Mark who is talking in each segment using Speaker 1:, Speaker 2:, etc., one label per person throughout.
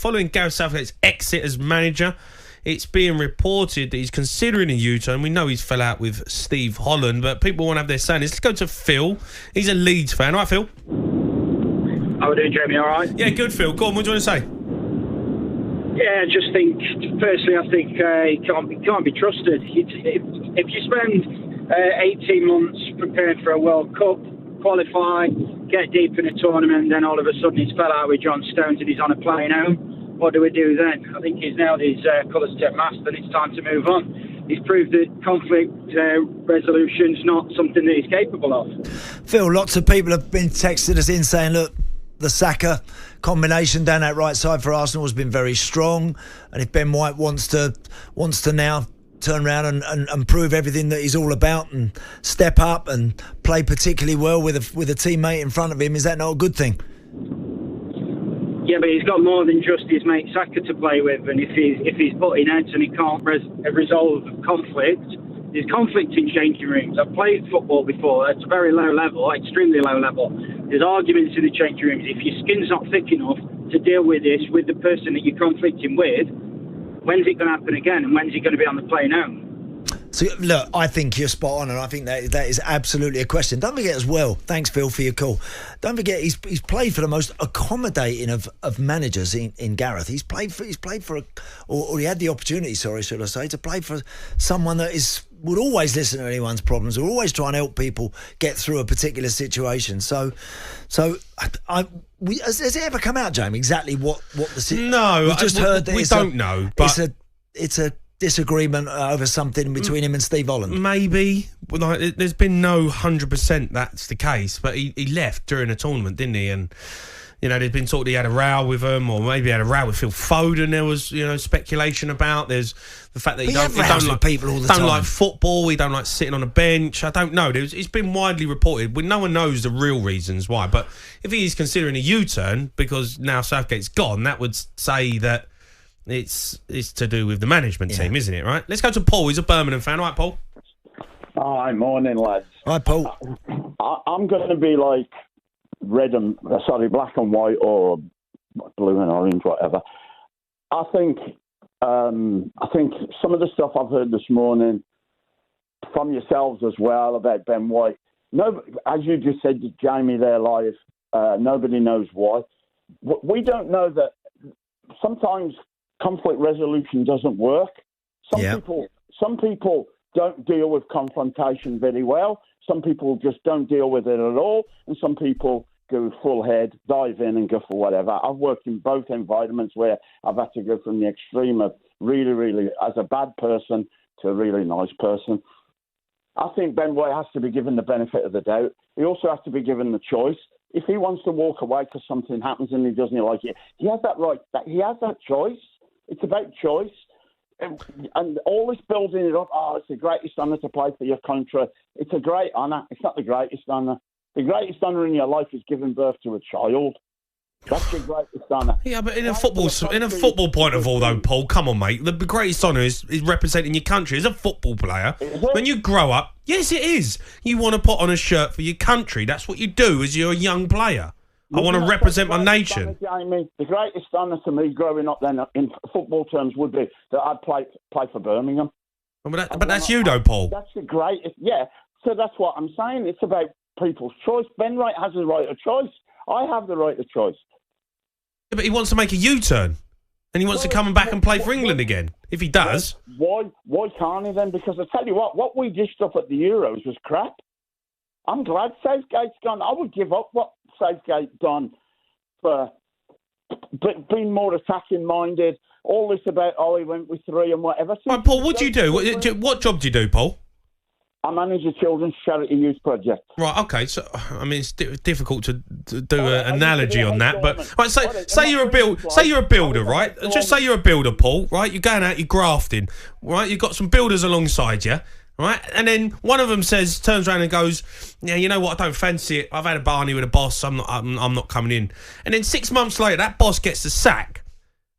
Speaker 1: following Gareth Southgate's exit as manager, it's being reported that he's considering a U-turn. We know he's fell out with Steve Holland, but people want to have their say. Let's go to Phil. He's a Leeds fan. All right, Phil?
Speaker 2: How are we doing, Jamie? All right?
Speaker 1: Yeah, good, Phil. Go on, what do you want to say?
Speaker 2: Yeah, I just think, personally, I think he can't be trusted. If you spend 18 months preparing for a World Cup, qualify, get deep in a tournament, and then all of a sudden he's fell out with John Stones and he's on a plane home, what do we do then? I think he's nailed his colours to mast and it's time to move on. He's proved that conflict resolution's not something that he's capable of.
Speaker 3: Phil, lots of people have been texting us in saying, look, the Saka combination down that right side for Arsenal has been very strong, and if Ben White wants to now turn around and prove everything that he's all about and step up and play particularly well with a teammate in front of him, is that not a good thing?
Speaker 2: Yeah, but he's got more than just his mate Saka to play with, and if he's butting heads and he can't resolve conflict, there's conflict in changing rooms. I've played football before. It's a very low level, extremely low level. There's arguments in the changing rooms. If your skin's not thick enough to deal with this with the person that you're conflicting with, when's it going to happen again, and when's he going to be on the plane home?
Speaker 3: So, look, I think you're spot on, and I think that is absolutely a question. Don't forget as well, thanks, Phil, for your call. Don't forget, he's played for the most accommodating of managers in Gareth. He's played for or he had the opportunity, should I say, to play for someone that would always listen to anyone's problems, or always try and help people get through a particular situation. So has it ever come out, Jamie, exactly what the situation?
Speaker 1: No,
Speaker 3: we've just heard that
Speaker 1: we don't know, but
Speaker 3: it's a disagreement over something between him and Steve Holland.
Speaker 1: Maybe. There's been no 100% that's the case, but he left during a tournament, didn't he? And there's been talk that he had a row with him, or maybe he had a row with Phil Foden. There was speculation about. There's the fact that he don't like
Speaker 3: people all the time.
Speaker 1: Don't like football. He don't like sitting on a bench. I don't know. It's been widely reported. No one knows the real reasons why. But if he is considering a U-turn because now Southgate's gone, that would say that it's to do with the management team, isn't it? Right. Let's go to Paul. He's a Birmingham fan. All right, Paul.
Speaker 4: Hi, morning, lads.
Speaker 3: Hi, Paul.
Speaker 4: I'm going to be like black and white, or blue and orange, whatever. I think some of the stuff I've heard this morning from yourselves as well about Ben White. No, as you just said, Jamie, there live. Nobody knows why. We don't know that sometimes conflict resolution doesn't work. Some people don't deal with confrontation very well. Some people just don't deal with it at all, and some people go full head, dive in and go for whatever. I've worked in both environments where I've had to go from the extreme of really, really, as a bad person to a really nice person. I think Ben White has to be given the benefit of the doubt. He also has to be given the choice. If he wants to walk away because something happens and he doesn't like it, he has that right. He has that choice. It's about choice. And all this building it up, it's the greatest honour to play for your country. It's a great honour. It's not the greatest honour. The greatest honour in your life is giving birth to a child. That's your greatest honour.
Speaker 1: Yeah, but in a football point of view, though, Paul, come on, mate. The greatest honour is representing your country as a football player. When you grow up, yes, it is. You want to put on a shirt for your country. That's what you do as you're a young player. I want to represent my nation.
Speaker 4: Jamie, the greatest honour to me growing up then, in football terms, would be that I'd play for Birmingham.
Speaker 1: But that's you, though, Paul.
Speaker 4: That's the greatest. Yeah, so that's what I'm saying. It's about people's choice. Ben Wright has the right of choice. I have the right of choice.
Speaker 1: Yeah, but he wants to make a U-turn. And he wants to come back and play for England again. If he does.
Speaker 4: Why can't he then? Because I tell you what we dished up at the Euros was crap. I'm glad Southgate's gone. I would give up what Southgate done for being more attacking minded. All this about, he went with 3 and whatever.
Speaker 1: Right, Paul, what do you do? What job do you do, Paul?
Speaker 4: I manage a children's charity youth project.
Speaker 1: Right, okay. So, I mean, it's difficult to do an analogy on that, but right, say you're a builder, right? Just say you're a builder, Paul. Right, you're going out, you're grafting, right? You've got some builders alongside you, right? And then one of them turns around and goes, "Yeah, you know what? I don't fancy it. I've had a barney with a boss. I'm not coming in." And then 6 months later, that boss gets the sack,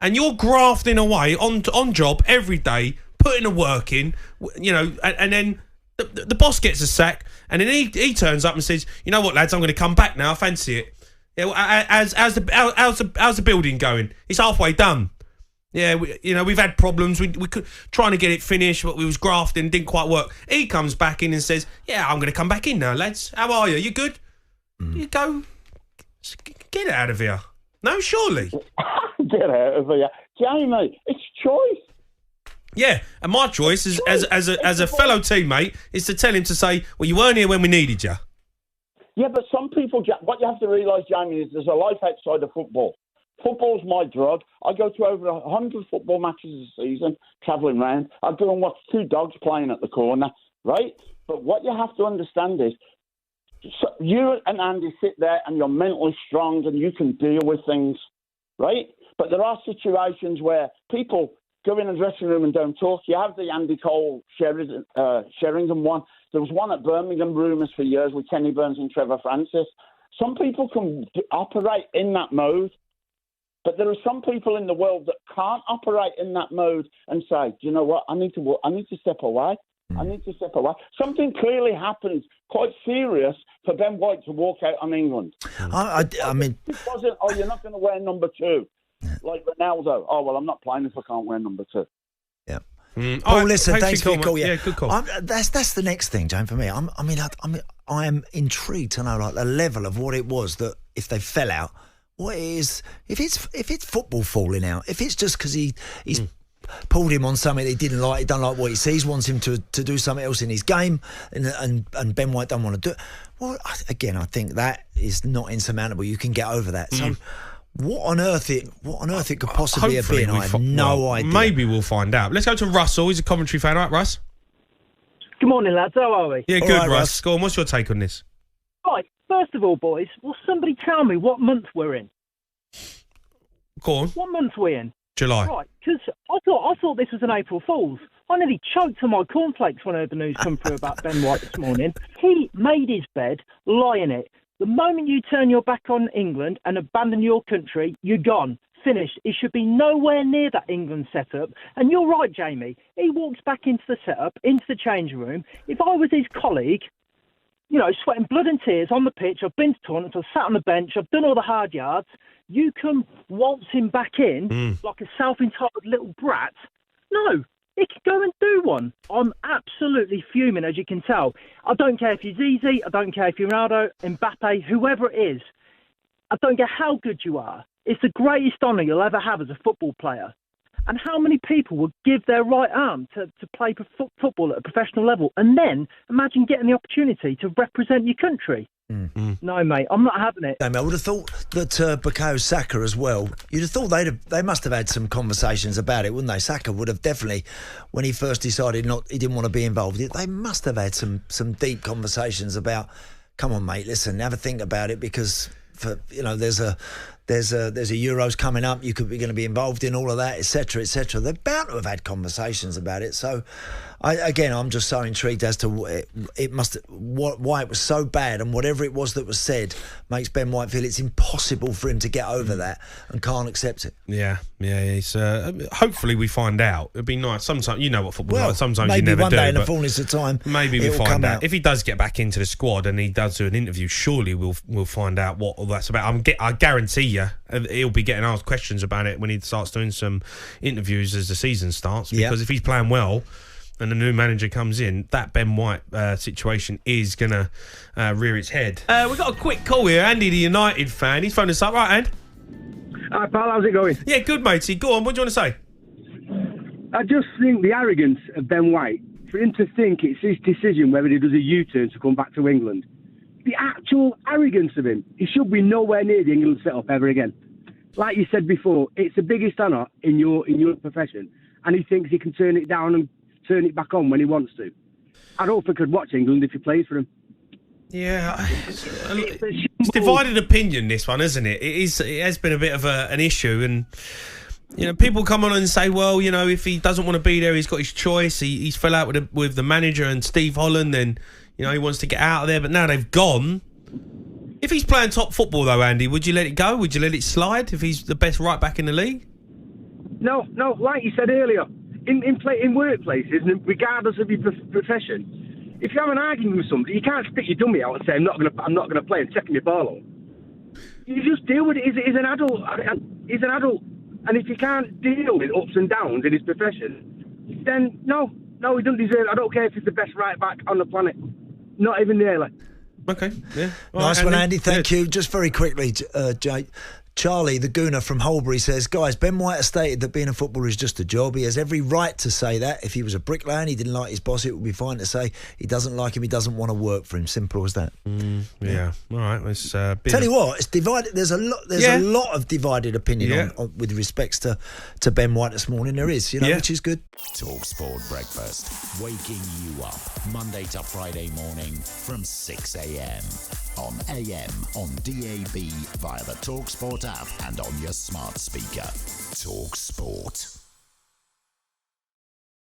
Speaker 1: and you're grafting away on job every day, putting the work in, and then. The boss gets a sack, and then he turns up and says, "You know what, lads? I'm going to come back now. I fancy it." Yeah, well, how's the building going? It's halfway done. Yeah, we've had problems. We could trying to get it finished, but we was grafting, didn't quite work. He comes back in and says, "Yeah, I'm going to come back in now, lads. How are you? You good?" You go, get out of here. No, surely.
Speaker 4: Get out of here, Jamie. It's choice.
Speaker 1: Yeah, and my choice is, as a fellow teammate is to tell him to say, "Well, you weren't here when we needed you."
Speaker 4: Yeah, but some people, what you have to realise, Jamie, is there's a life outside of football. Football's my drug. I go to over 100 football matches a season, travelling round. I go and watch 2 dogs playing at the corner, right? But what you have to understand is, so you and Andy sit there and you're mentally strong and you can deal with things, right? But there are situations where people go in the dressing room and don't talk. You have the Andy Cole Sheringham one. There was one at Birmingham, rumours for years, with Kenny Burns and Trevor Francis. Some people can operate in that mode. But there are some people in the world that can't operate in that mode and say, do you know what? I need to step away. I need to step away. Something clearly happened, quite serious, for Ben White to walk out on England.
Speaker 3: I mean,
Speaker 4: it wasn't. Oh, you're not going to wear number 2, like Ronaldo. Oh well, I'm not playing if I can't wear number 2.
Speaker 3: Yeah.
Speaker 1: Oh,
Speaker 3: listen, thanks for your call.
Speaker 1: Yeah, good call.
Speaker 3: That's the next thing, Jane. For me, I am intrigued to know like the level of what it was that if they fell out. What is if it's football falling out? If it's just because he's pulled him on something he didn't like, he don't like what he sees, wants him to do something else in his game, and Ben White don't want to do it. Well, again, I think that is not insurmountable. You can get over that. So, what on earth it could possibly have been? I have no idea.
Speaker 1: Maybe we'll find out. Let's go to Russell. He's a commentary fan, right, Russ?
Speaker 5: Good morning, lads. How are we?
Speaker 1: Yeah,
Speaker 3: All
Speaker 1: good,
Speaker 3: right,
Speaker 1: Russ. Go on. What's your take on this?
Speaker 5: Right. First of all, boys, will somebody tell me what month we're in?
Speaker 1: Go on.
Speaker 5: What month we're in?
Speaker 1: July.
Speaker 5: Right, because I thought this was an April Fool's. I nearly choked on my cornflakes when I heard the news come through about Ben White this morning. He made his bed, lie in it. The moment you turn your back on England and abandon your country, you're gone. Finished. He should be nowhere near that England setup. And you're right, Jamie. He walks back into the setup, into the changing room. If I was his colleague, sweating blood and tears on the pitch, I've been to tournaments, I've sat on the bench, I've done all the hard yards, you can waltz him back in like a self-entitled little brat. No, he can go and do one. I'm absolutely fuming, as you can tell. I don't care if you're Zizi, I don't care if you're Ronaldo, Mbappe, whoever it is. I don't care how good you are. It's the greatest honour you'll ever have as a football player. And how many people would give their right arm to play football at a professional level? And then imagine getting the opportunity to represent your country. No, mate, I'm not having it.
Speaker 3: I would have thought that Bukayo Saka as well, you'd have thought they must have had some conversations about it, wouldn't they? Saka would have definitely, when he first decided he didn't want to be involved, they must have had some deep conversations about, come on, mate, listen, have a think about it, because there's a Euros coming up, you could be going to be involved in all of that, etc., etc. They're bound to have had conversations about it. So, I'm just so intrigued as to why it was so bad, and whatever it was that was said makes Ben White feel it's impossible for him to get over that and can't accept it.
Speaker 1: Yeah. It's hopefully we find out. It'd be nice. Sometimes what football is like. Sometimes you never do.
Speaker 3: Maybe one day in the fullness of time,
Speaker 1: maybe we'll find out. If he does get back into the squad and he does do an interview, surely we'll find out what all that's about. I guarantee you, he'll be getting asked questions about it when he starts doing some interviews as the season starts. Because if he's playing well and the new manager comes in, that Ben White situation is going to rear its head. We've got a quick call here. Andy, the United fan, he's phoned us up. Right, Andy?
Speaker 6: Hi, pal, how's it going?
Speaker 1: Yeah, good, matey. Go on, what do you want to say?
Speaker 6: I just think the arrogance of Ben White, for him to think it's his decision whether he does a U-turn to come back to England, the actual arrogance of him, he should be nowhere near the England setup ever again. Like you said before, it's the biggest honour in your profession, and he thinks he can turn it down and turn it back on when he wants to. I don't think I'd watch England if he plays for him.
Speaker 1: Yeah, it's divided opinion, this one, isn't it? It has been a bit of an issue, and people come on and say, well, if he doesn't want to be there, he's got his choice. He's fell out with the manager and Steve Holland, and he wants to get out of there. But now they've gone. If he's playing top football, though, Andy, would you let it go? Would you let it slide if he's the best right back in the league?
Speaker 6: No. Like you said earlier, in workplaces, and regardless of your profession, if you have an argument with somebody, you can't stick your dummy out and say, I'm not going to play and taking your ball on. You just deal with it. He's an adult. He's an adult. And if you can't deal with ups and downs in his profession, then no, he doesn't deserve it. I don't care if he's the best right back on the planet. Not even nearly.
Speaker 1: Okay, yeah.
Speaker 3: Nice one, Andy. Thank you. Just very quickly, Jake. Charlie, the gooner from Holbury, says, guys, Ben White has stated that being a footballer is just a job. He has every right to say that. If he was a bricklayer and he didn't like his boss, it would be fine to say he doesn't like him, he doesn't want to work for him. Simple as that.
Speaker 1: Yeah. All right. It's,
Speaker 3: tell you what, it's divided. There's a lot of divided opinion on with respects to Ben White this morning. There is, which is good.
Speaker 7: talkSPORT Breakfast, waking you up Monday to Friday morning from 6 a.m. on AM, on DAB, via the talkSPORT app and on your smart speaker. talkSPORT.